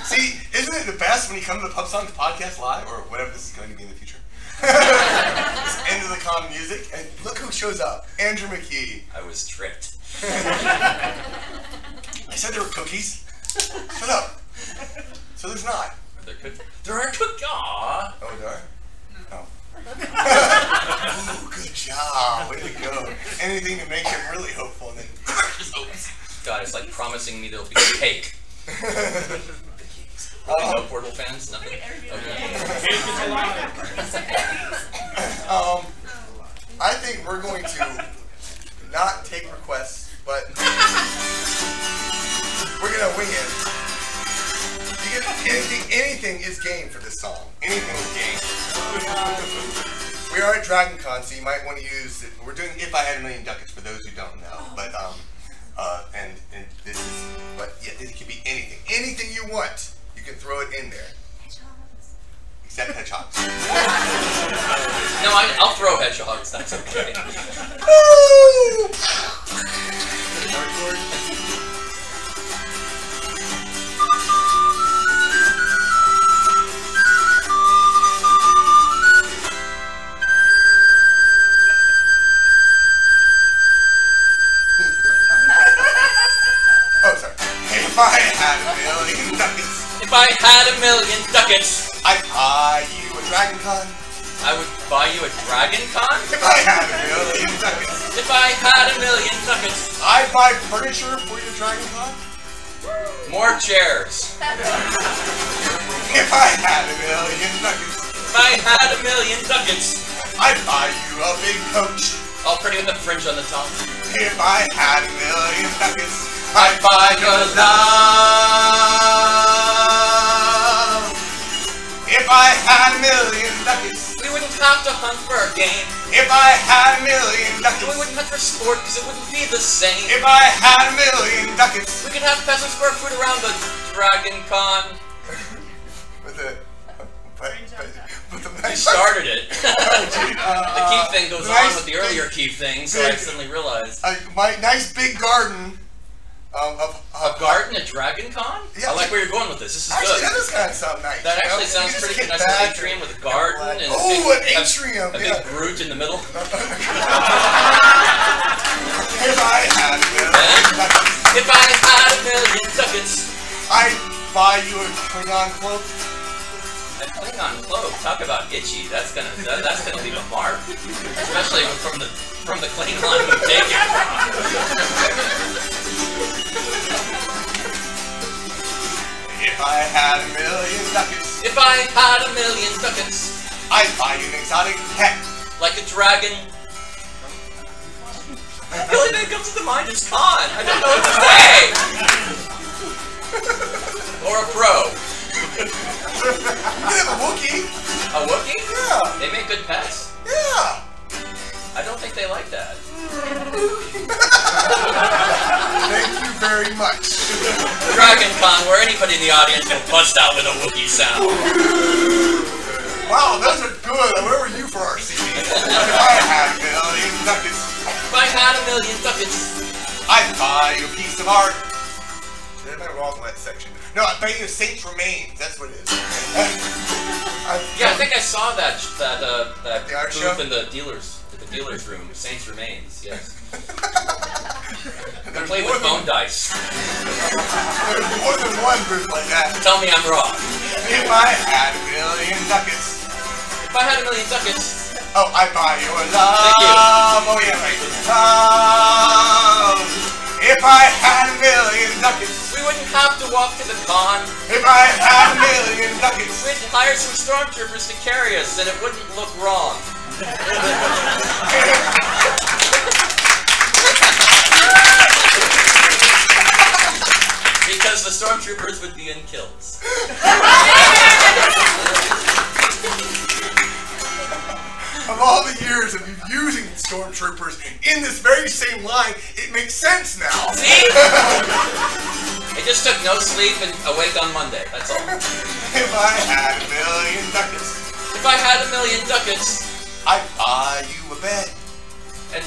see, isn't it the best when you come to the Pub Songs podcast live, or whatever this is going to be in the future? It's end of the con music, and look who shows up, Andrew McKee. I was tricked. I said there were cookies. Shut up. So there's not. There are cookies. Aww. Oh, there are? Oh. Ooh, good job. Way to go. Anything to make him really hopeful, and then God, it's like promising me there'll be cake. No Portal fans? Nothing? Okay. I think we're going to not take requests, but we're going to wing it. Anything is game for this song. Anything is game. We are at DragonCon, so you might want to use it. We're doing If I Had a Million Ducats for those who don't know. But and this is, but yeah, it can be anything. Anything you want, you can throw it in there. Except hedgehogs. No, I'll throw hedgehogs. That's okay. Woo! Oh, sorry. If I had a million ducats. If I had a million ducats, I'd buy you a DragonCon. I would buy you a DragonCon? If I had a million ducats. If I had a million ducats, I'd buy furniture for your DragonCon. more chairs. If I had a million ducats. If I had a million ducats, I'd buy you a big coach. all pretty with the fringe on the top. If I had a million ducats, I'd buy your love. If I had a million ducats, We wouldn't have to hunt for a game. if I had a million We ducats, wouldn't hunt for sport because it wouldn't be the same. if I had a million ducats, We could have peasants square food around the DragonCon. with the You started it. The key thing goes on nice with the earlier key thing, so I suddenly realized. my nice big garden of A garden at DragonCon? Yeah. I like where you're going with this. This is Actually, good. that does kind of sound nice. That you know? actually sounds You just pretty good. kick Nice back atrium and- with a garden and Oh, an atrium! a big Groot in the middle. If I had a million ducats, If I had a million ducats, I'd buy you a Klingon cloak. a Klingon cloak. Talk about itchy. That's gonna leave a mark, especially from the Klingon you take it from. If I had a million ducats, If I had a million ducats, I'd buy you an exotic pet. like a dragon. The only thing that comes to the mind is con. I don't know what to say. Or a pro. You can have a Wookiee. A Wookiee? Yeah, They make good pets. yeah. I don't think they like that. very much. DragonCon, where anybody in the audience will bust out with a Wookiee sound. Wow, those are good. Where were you for our CD? If I had $1 million ducats. If I had $1 million ducats, I'd buy you a piece of art. Am I wrong in that section? No, I'm buying you Saints Remains. That's what it is. Yeah, I think I saw that The art booth show? in the dealer's room. Saints Remains, yes. I play with bone dice. There's more than one booth like that. Tell me I'm wrong. If I had $1 million ducats. If I had $1 million ducats, Oh, I'd buy you a love. Thank you. Oh yeah, right. If I had $1 million ducats. we wouldn't have to walk to the con. If I had $1 million ducats. We'd hire some stormtroopers to carry us, and it wouldn't look wrong. Because the stormtroopers would be in kilts. Of all the years of you using stormtroopers in this very same line, it makes sense now. See? I just took no sleep and awake on Monday, that's all. If I had $1 million ducats. If I had $1 million ducats, I'd buy you a bed. and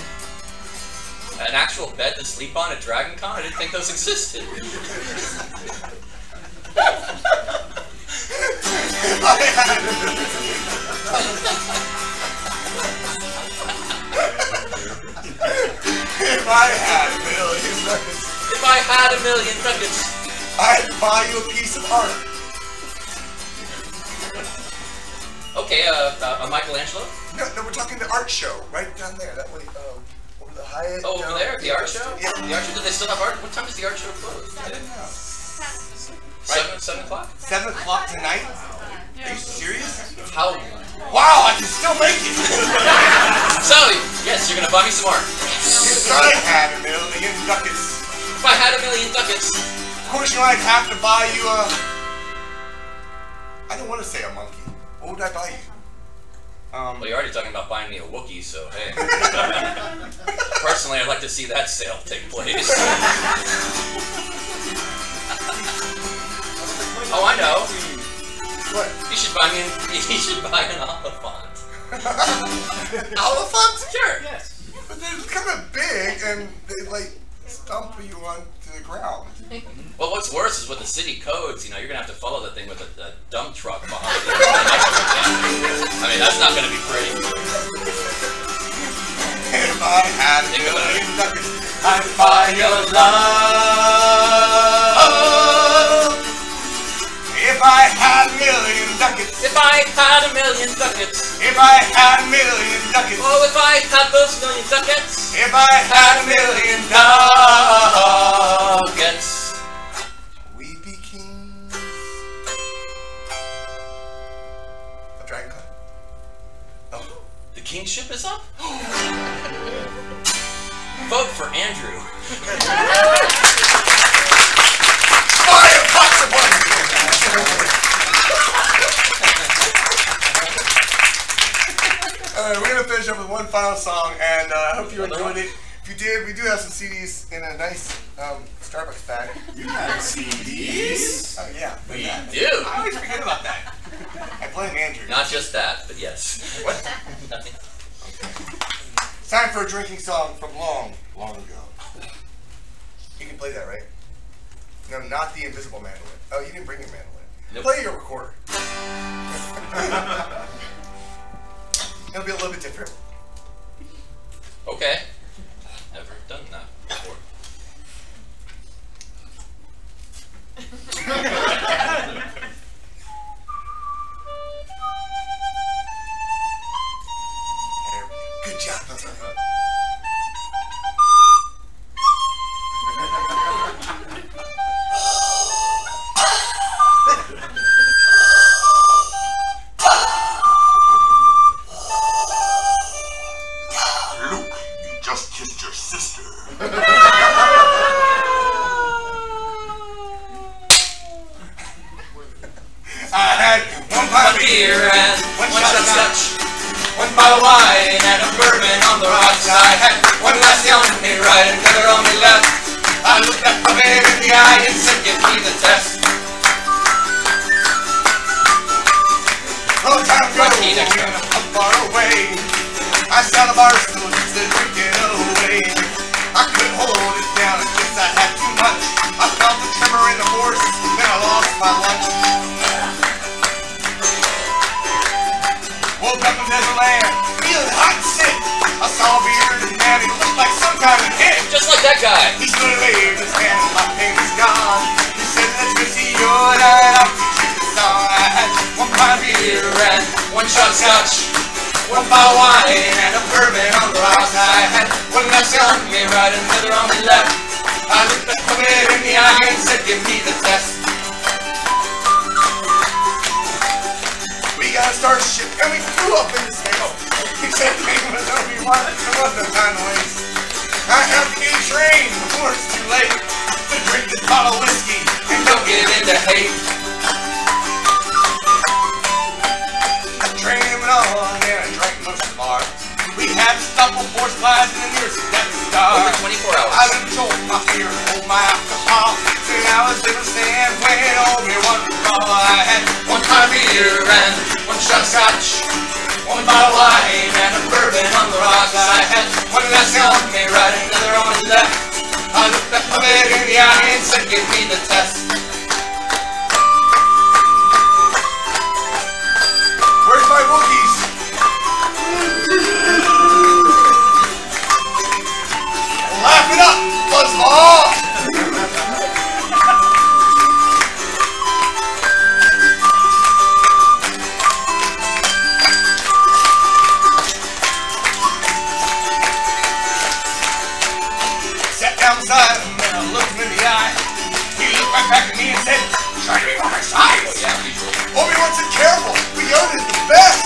an actual bed to sleep on at DragonCon, I didn't think those existed. If I had $1 million If I had $1 million ducats. If I had $1 million ducats, I'd buy you a piece of art. okay, a Michelangelo? No, we're talking the art show right down there. That way, over the Hyatt. Oh, over there, the art show? Yeah. The art show, do they still have art? What time does the art show close? I didn't know. 7 o'clock? 7 o'clock tonight? Are you serious? How? Wow, I can still make it. So, yes, you're gonna buy me some art. If I had $1 million ducats. If I had $1 million ducats, Of course, you know I'd have to buy you a. I don't want to say a monkey. What would I buy you? well, you're already talking about buying me a Wookiee, so hey. Personally, I'd like to see that sale take place. Oh, I know. What? You should buy an Oliphant. Elephant? Sure. Yes. But they're kind of big and they like stomp you onto the ground. Well, what's worse is with the city codes, you know, you're gonna have to follow that thing with a dump truck behind you. I mean, that's not gonna be pretty. If I had $1 million ducats, I'd buy your love. If I had $1 million ducats. If I had $1 million ducats. If I had $1 million ducats. Oh, if I had those million ducats. If I had $1 million ducats. We'd be kings of DragonCon. Oh. The kingship is up? Vote for Andrew. Fire! Box of one! Alright, we're gonna finish up with one final song, and I hope you enjoyed it. If you did, we do have some CDs in a nice Starbucks bag. You have CDs? Oh yeah, We that. do. I always forget about that. I blame Andrew. Not just that, but yes. What? Nothing. It's time for a drinking song from long, long ago. You can play that, right? No, not the invisible mandolin. Oh, you didn't bring your mandolin. Nope. Play your recorder. It'll be a little bit different. Okay. Never done that before. Good job. Luke, you just kissed your sister. I had one pint of beer and one shot of scotch, one bottle of wine and a bourbon on the rocks. I had one glass of me right and another on me left. I I looked that puppet in the eye and said, give me the test. Long time ago, far away, I saw the bar stool just to drink it away. I couldn't hold it down in case I had too much. I felt the tremor in the horse, then I lost my lunch. Woke up in desert land, feeling hot and sick. I saw a bearded man, he looked like some kind of hick. Just like that guy. He stood and waved his hand, and my pain was gone. He said, let's go see your night, I'll teach you the song. I had 1 pint of beer and 1 shot of scotch, 1 bottle of wine and a bourbon on the rocks. I had 1 glass on me right and the other on me left. I looked that puppet in the eye and said, give me the test. We got a starship and we flew up into space. He said, hey, was Obi-Wan, there was no time to waste. I have to get a train before it's too late to drink this bottle of whiskey and don't get into hate. I trained him on and I drank most of the bar. We had to stop on 4 slides in the nearest Death Star. Over 24 hours. I controlled my fear and hold my alcohol. Soon I was able to stand when Obi-Wan was called. I had 1 pint of beer and 1 shot of scotch, 1 bottle of wine and a bourbon on the rocks. I had 1 glass on me right and the other on the left. I looked that puppet in the eye and said, give me the test. Where's my Wookiees? Laugh it up, Buzzball! Sat down beside him and I looked him in the eye. He looked right back at me and said, try to be on my side. Oh, yeah, usual. Obi-Wan said, careful, we own it the best.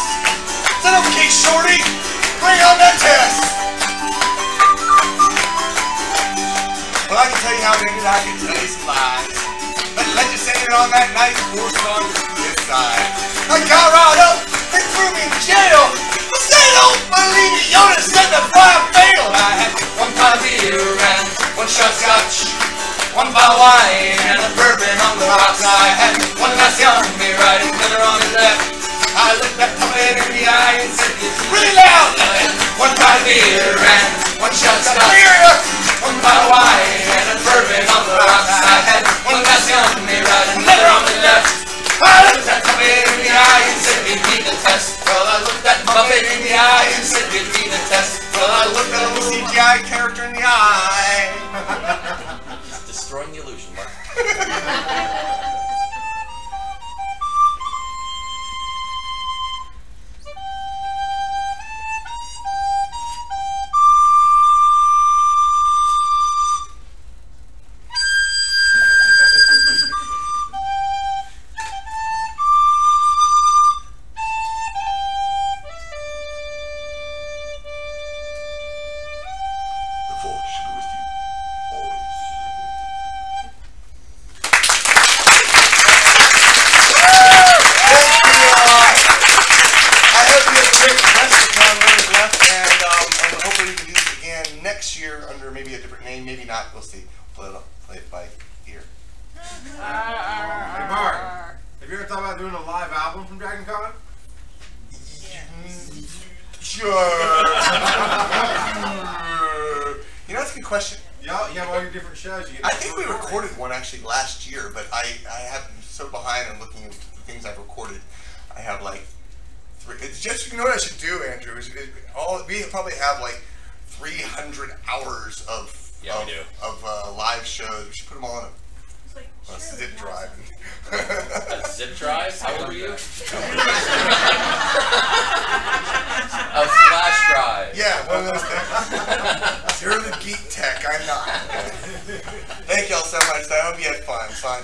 Said, okay, shorty, bring on that test. Well, I can tell you how it ended, I can tell you some lies. But legislated on that night, forced on the side. I got riled up, they threw me in jail. I said, don't believe me, Yoda said the fire failed. I had 1 pint of beer and 1 shot of scotch, 1 bottle of wine and a bourbon on the rocks. I had 1 glass on me right and the other on the left. I looked that puppet in the eye and said, it's really loud. I had 1 pint of beer and 1 shot of scotch, 1 bottle of wine and a bourbon on the rocks. I had 1 glass on me right and the other on the left. I looked that puppet in the eye and said, give me the test. Well, I looked that puppet in the eye and said, give me the test. Well, I looked that little CGI character in the eye. Just destroying the illusion, Mark. Hey Mark, have you ever thought about doing a live album from DragonCon? Sure. You know, that's a good question. Yeah, you have all your different shows. You get I think we recorded one actually last year, but I have been so behind on looking at the things I've recorded. I have like 3. It's just, you know what I should do, Andrew? We probably have like 300 hours of live shows. We should put them all on a zip drive. A zip drive? How old are you? A flash drive. Yeah, one of those things. You're the geek tech, I'm not. Thank y'all so much. I hope you had fun. Fun.